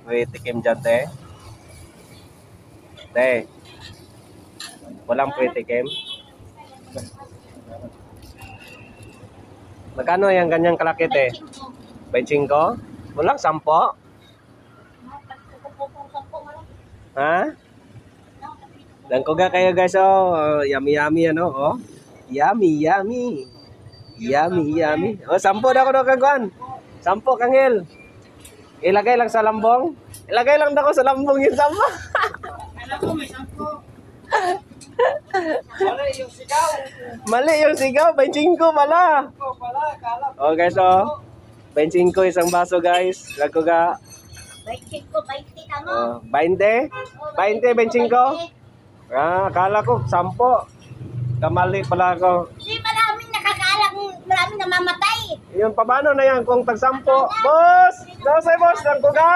May tikim dyan, te. Te. Walang pre-tikim. Magkano yung ganyang kalaki, te? 25? Walang 10? Ha? Langkuga kayo guys, oh. Yummy yummy ano, oh. Yummy yummy. Yummy yummy. Oh, 10 daw ko daw kagwan. 10 kangil. Ilagay lang sa lambong. Ilagay lang daw ko sa lambong yung 10. Alam ko may 10. Mali yung sigaw. Mali yung sigaw, 25 pala. Oh guys, oh. 25 isang baso guys. Langkuga. 20 ko, 20 ka mo. Oh, 20? 20, 25? Ah, akala ko 10. Kamali pala ako. Hindi maraming nakakaalam, maraming namamatay. Yun, paano na yan kung tag 10? Boss! Daw sa'yo, boss, lang ko ka!